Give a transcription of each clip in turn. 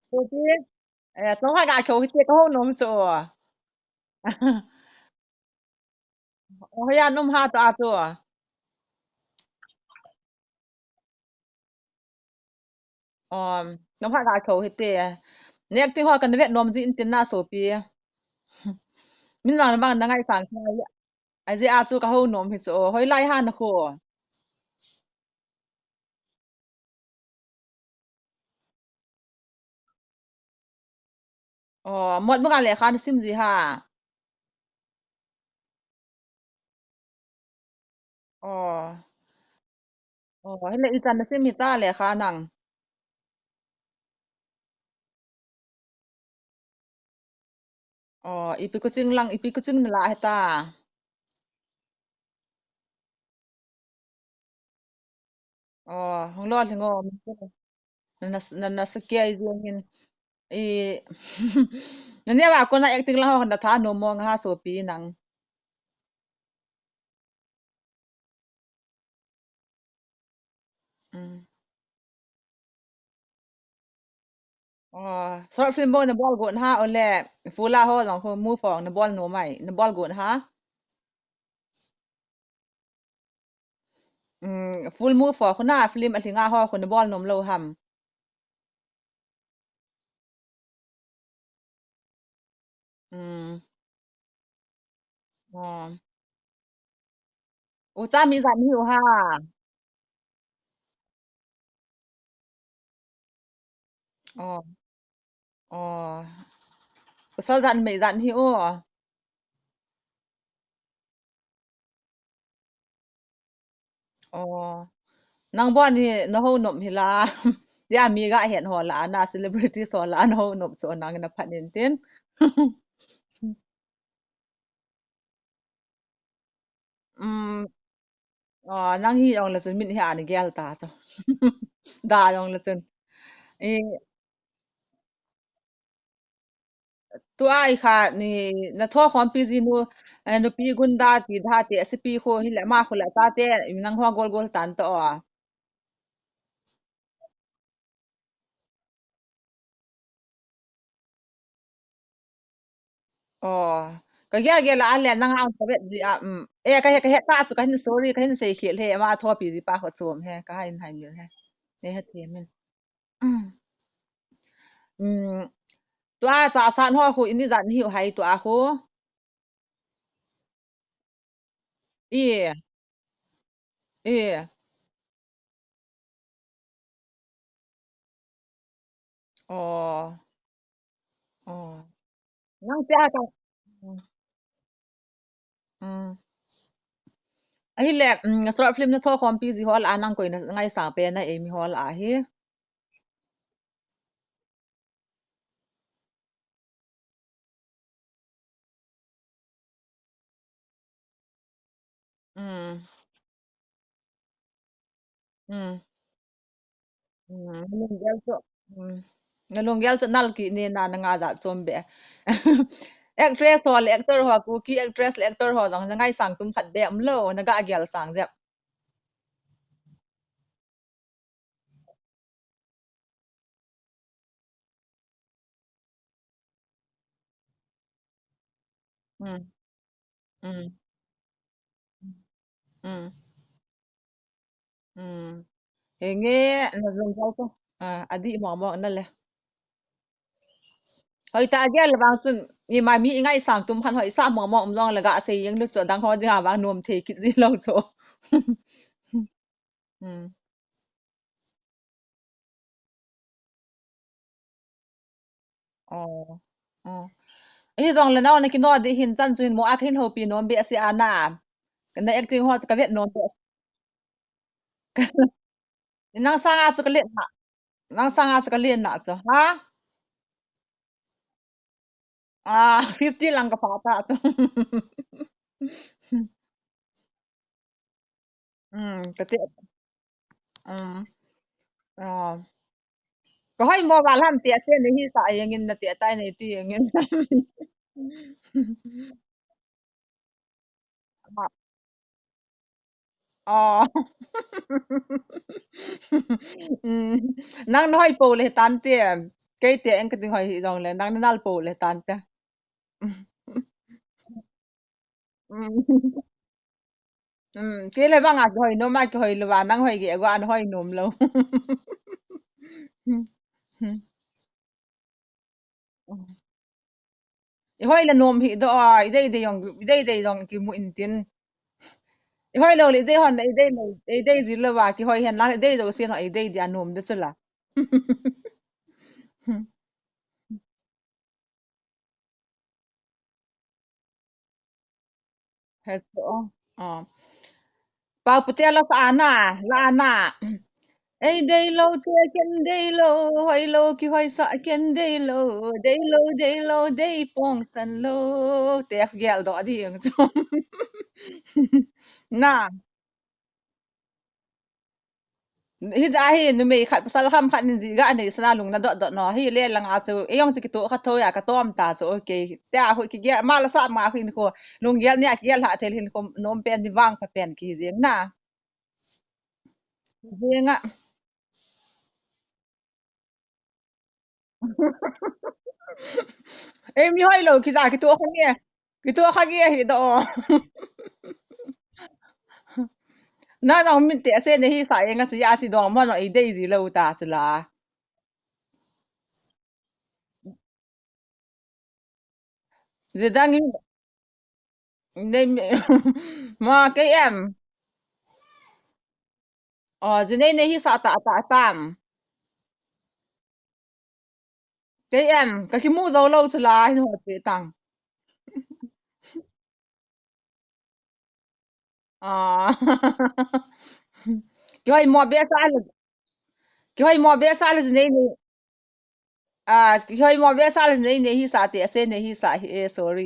Sopi, tong ha ga kyo hite ko nom cho. O ya nom ha ta to. Nom ha ga kyo hite. Nek ting ho kan vet nom ji in tin na sopi. Min na bang na ngai sang kha ya. Ai ji a chu ka ho nom hi cho. Hoi lai ha na ko. Mot mga le khan sim ji ha. Oh, hele itan na sim hi ta le kha nang. Ipi kucing lang, ipi kucing nila heta. Hong lo lingo. Na sakya izin i nanya ba ko na acting lang ako na tha no mo nga so pi nang mm. Short film mo na ball go na ha ole fula ho long ko mu fong na ball no mai na ball go na ha full mu fo ko na film alinga ho ko na ball nom lo ham mm oh u cha mi zan hiu ha oh oh u sa zan me zan hiu oh nang bon ni na ho nom hi la ya mi ga hiện ho la na celebrity so la na ho nom so nang na phat nin tin nang hi ong la chun min hi an gel ta cho da ong la chun e tu ai kha ni na tho khom pi ji nu nu pi gun da ti dha ti se pi kho hi la ma kho la ta te nang ho gol gol tan to ka gel gel a le nang ang ta bet ji ka he ta su ka hin sorry ka hin se khel he ma tho pi ji pa kho chom he ka hin hai mi he ne ha te min tu a cha san ho khu ini zan hi hai tu a khu i i oh oh nang te a ka ừm Ai le short film na tho khom pi zi hol anang ko na ngai sa pe na emi hol a hi mm mm nalung gel so nalung gel so nal ki ne na nga za chom be actress hol actor ho ku ki actress actor ho jong ngai sang tum khat be am lo na ga gel sang je mm mm mm mm he nge nalung gel so adi mo mo na le hoi ta gel bang chun ni ma mi ngai sang tum khan hoi sa mo mo jong la ga se yeng lu cho dang ho dinga bang nom the ki ji lo cho ừ, ờ, ờ. Hi zong le naw na ki no di hin chan chuin mo a thin ho pi nom be si ana na acting ho ka vet nom be nang sanga chu ka len na nang sanga chu ka len na chu ha 50 lang ka pa ta chu ka ti ờ ko hoi mo ba lam ti se ni hi sa yengin na ti tai nei ti yengin ờ nang noi po le tan ti cái tiền anh cái tiếng hỏi hi dòng là đang nal po le tan ta cái là bang à hỏi nó mà cái hỏi là bạn đang hỏi cái qua anh hỏi nôm lâu hỏi là nôm hi đó đây đây dòng cái mũi tiền hỏi lâu là đây hòn đây gì là ba cái hỏi hiện là đây đâu xin hỏi đây đi anh nôm đó chứ là hết đó ờ bao putela sa ana la ana ay day low taken day low hoy low ki hoy sa ken day low day pong san low te gyal do di yung chum na hi za hi nu me khat pasal kham khat ni ji ga ni sana lung na do no hi le lang a chu e yong chi ki to kha to ya ka tom ta chu okay ta hu ki gyal ma la sa ma hin ko lung gyal ni a gyal ha tel hin ko nom pen ni wang pa pen ki zeng na zenga em mi hoy lo ki za ki to kha nge ki to kha ge hi do na dong min te se ne hi sa yenga si ya si dong mo no i dei zi lo ta chla ze dang ne ma ke em ze ne hi sa ta ta tam ke em ka ki mu zo lo chla hi ho pe tang à ki hoi mo be sa le ki hoi mo be sa le ne ki hoi mo be sa le ne hi sa te se ne hi sa sorry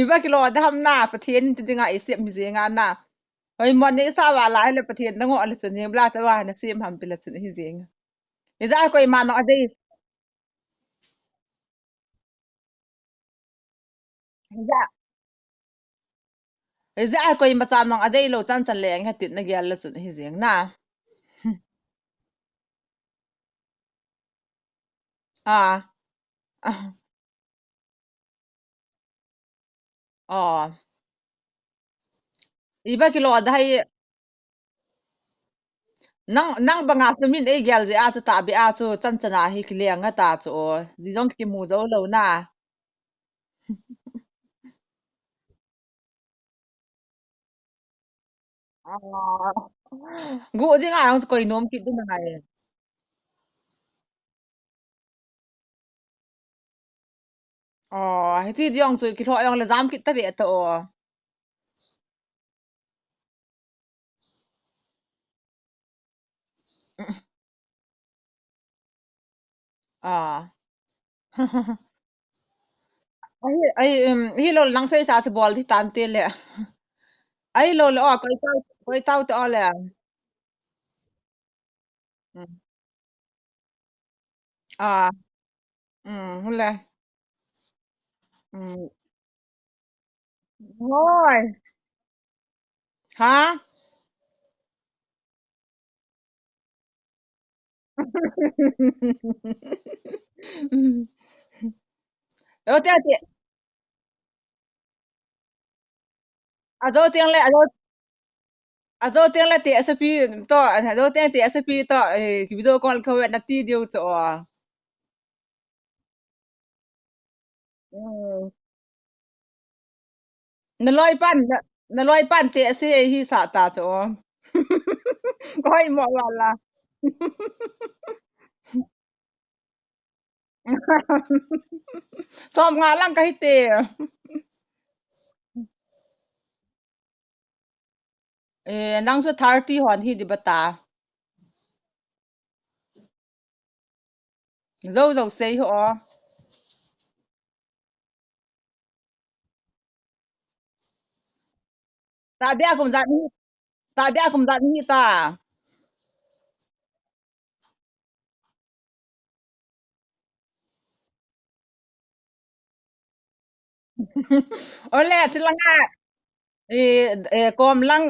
iba ki lo da ham na pa thien ti dinga i se mi ze nga na hoi mo ne sa wa la le pa thien da ngo le chun ne bla ta wa na sim ham pi la chun hi ze iza ko imano ade iza iza ko imasa nong ade lo chan chan leng hatit na gyal la chun hi jeng na à ờ iba kilo adai nang banga chumin e gyal je a chu ta bi a chu chan chana hi kleng ta chu di jong ki mu zo lo na ờ gu di nga ang ko inom ki du na ngai ờ ti di jong chu ki tho yong le zam ki ta be to ờ ai hi lo lang sai sa se bol ti tan te le ai lo lo ko tau te ole à hule thôi hả rồi tiếng azo tiếng lệ azo tiếng lệ tiếng sp to azo tiếng sp to cái video call không biết là ti điều chỗ nó lôi pan tiếng se hi sa ta chỗ coi mọi là xóm ngã lăng cái tê năng số 30 hoàn hi đi bata dâu dâu xây họ ta bia cũng dặn ta bia cũng dặn hi ta ole chỉ lăng com lăng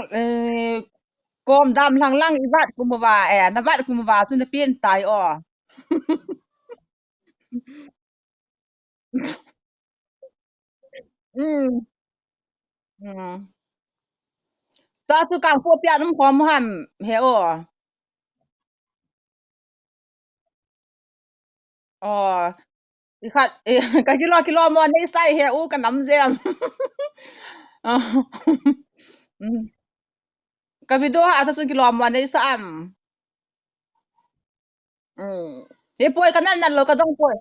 Kom dam lang lang ibat kumawa nabat kumawa sun na pin tai o. Ừ. Ừ. Ta tu kang po pia num khom ham he o. Ờ, ikhat ka kilo mo nei sai he u ka nam jem. Ờ. Ừ. Ka video ha ta sun kilo mo nei sa am. Ừ. E poi ka nan nan lo ka dong poi.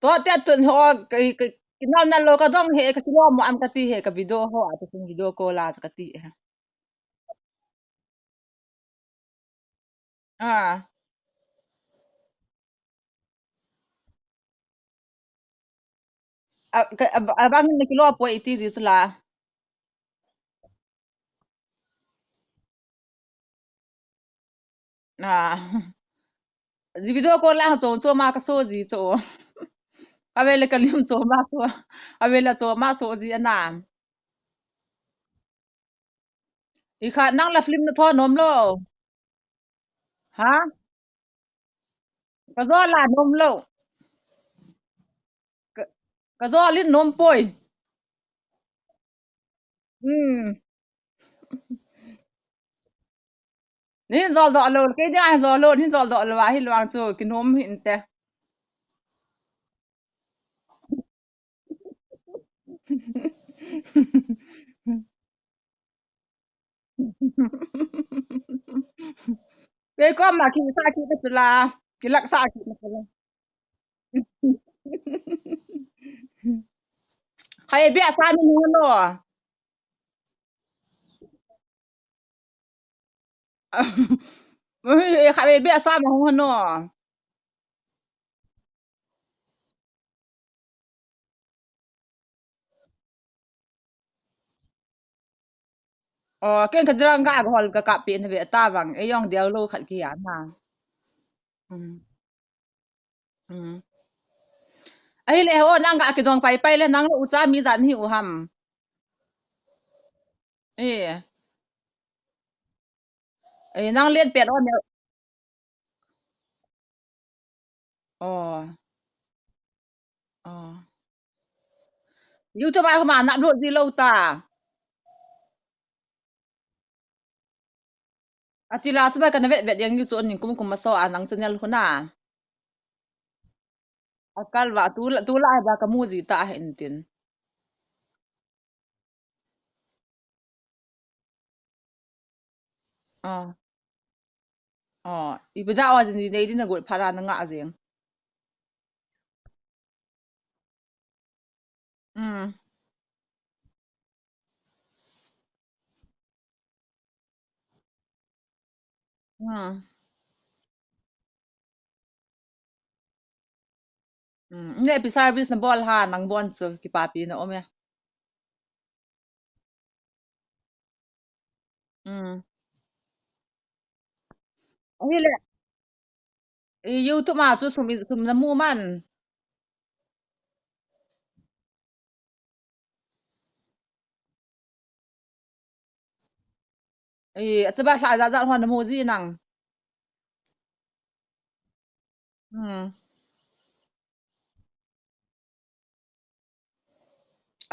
To te tun ho nan nan lo ka dong he ka kilo mo am ka ti he ka video ho ta sun video ko la ka ti. À. Abang ni kilo po iti dito la. À. Di video ko la to to ma ka so ji to. Avele ka lim to ma to. Avele to ma so ji na. Ikha nang la film na to nom lo. Ha? Ka zo la nom lo. Ka ka zo lin nom poi. Ni zol do lo ke dia zol lo ni zol do lo wa hi lo ang chu ki nom hin te. Ke ko ma ki sa ki ka la. Ki lak sa ki ka la. Khai be sa ni no. Khai be sa ma ho no. Ờ, cái drang ga hol ka ka pin ve ta bang e yong diao lo khat ki ya na. Ừ. Ừ. Ai le ho nang ga ki dong pai pai le nang u cha mi zan hi u ham. E e nang len pet on ne. Ờ. Ờ. Yu cha ba ma na do di lo ta. Atila cha ba ka na vet vet yang yu chu nin kum kum ma so anang chanyal huna. Akal wa tu la ba ka mu ji ta hin tin. Ờ. Ờ. I ba da wa ji nei din na go pha da na nga jeng. Ừ. Ừ. Ne pi service na bol ha nang bon chu ki pa pi na ome. Ừ. Ai le YouTube ma chu sum na mu man. Cha ba hla za hon na mu ji nang. Ừ.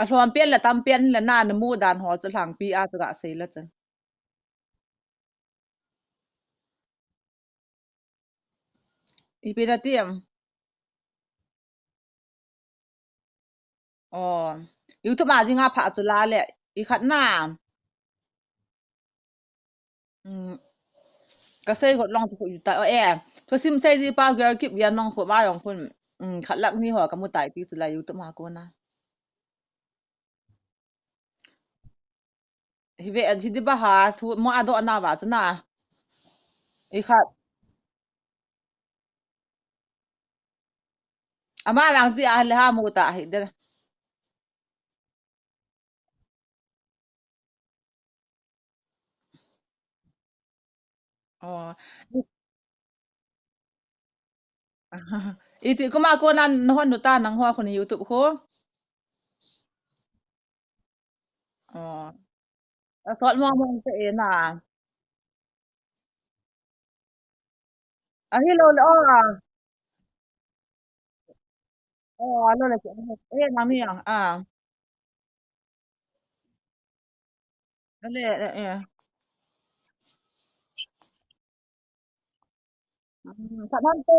A hlom pen la tam pen la na na mu dan ho chu hlang pi a chu ga sei la chen. I pe na tiam. Ờ. YouTube ma ji nga pha chu la le. I khat na. Ừ. Ka sei got long chu ta to sim sei ji pa gar kip yan nong kho ma yong phun. Ừ. Khat lak ni ho ka mu tai pi chu la YouTube ma ko na. Hi ve hi di ba ha thu mo ado na ba chu na. I khat ama lang ji a le ha mu ta hi de. Ờ. Iti kuma ko nan hon ta nang ho ko ni YouTube ko. Oh. Sot mo mong te na. Hello oh. Oh, lo le. Mami ah. Le Sa man to.